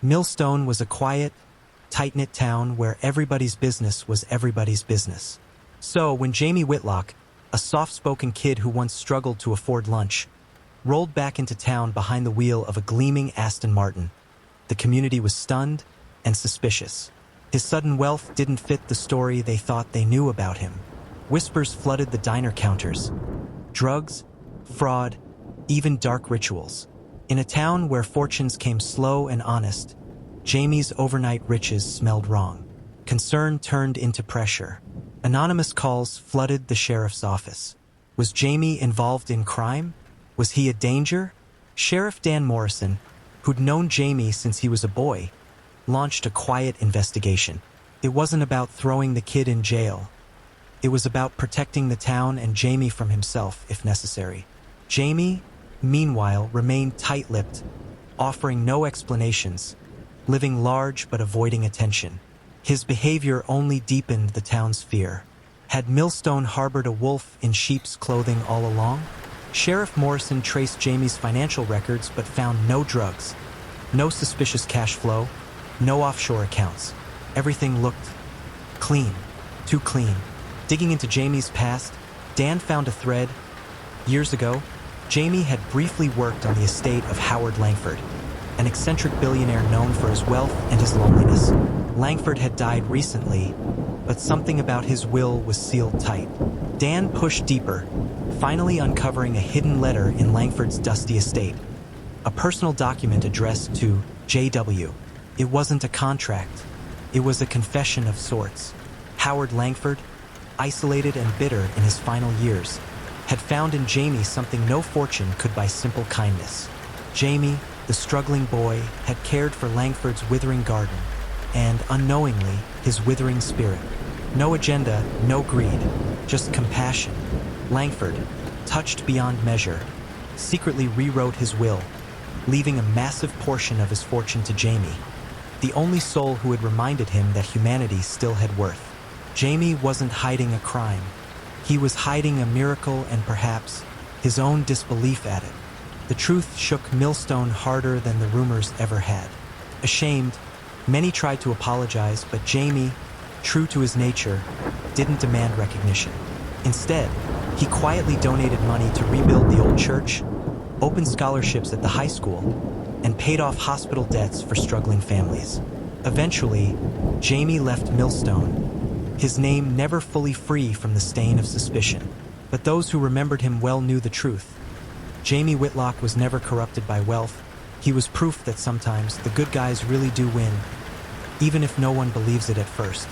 Millstone was a quiet, tight-knit town where everybody's business was everybody's business. So, when Jamie Whitlock, a soft-spoken kid who once struggled to afford lunch, rolled back into town behind the wheel of a gleaming Aston Martin, the community was stunned and suspicious. His sudden wealth didn't fit the story they thought they knew about him. Whispers flooded the diner counters. Drugs, fraud, even dark rituals. In a town where fortunes came slow and honest, Jamie's overnight riches smelled wrong. Concern turned into pressure. Anonymous calls flooded the sheriff's office. Was Jamie involved in crime? Was he a danger? Sheriff Dan Morrison, who'd known Jamie since he was a boy, launched a quiet investigation. It wasn't about throwing the kid in jail. It was about protecting the town and Jamie from himself, if necessary. Jamie, meanwhile, remained tight-lipped, offering no explanations, living large but avoiding attention. His behavior only deepened the town's fear. Had Millstone harbored a wolf in sheep's clothing all along? Sheriff Morrison traced Jamie's financial records but found no drugs, no suspicious cash flow, no offshore accounts. Everything looked clean, too clean. Digging into Jamie's past, Dan found a thread. Years ago, Jamie had briefly worked on the estate of Howard Langford, an eccentric billionaire known for his wealth and his loneliness. Langford had died recently, but something about his will was sealed tight. Dan pushed deeper, finally uncovering a hidden letter in Langford's dusty estate, a personal document addressed to J.W. It wasn't a contract. It was a confession of sorts. Howard Langford, isolated and bitter in his final years, had found in Jamie something no fortune could buy: simple kindness. Jamie, the struggling boy, had cared for Langford's withering garden, and, unknowingly, his withering spirit. No agenda, no greed, just compassion. Langford, touched beyond measure, secretly rewrote his will, leaving a massive portion of his fortune to Jamie, the only soul who had reminded him that humanity still had worth. Jamie wasn't hiding a crime. He was hiding a miracle and perhaps his own disbelief at it. The truth shook Millstone harder than the rumors ever had. Ashamed, many tried to apologize, but Jamie, true to his nature, didn't demand recognition. Instead, he quietly donated money to rebuild the old church, opened scholarships at the high school, and paid off hospital debts for struggling families. Eventually, Jamie left Millstone, his name never fully free from the stain of suspicion. But those who remembered him well knew the truth. Jamie Whitlock was never corrupted by wealth. He was proof that sometimes the good guys really do win, even if no one believes it at first.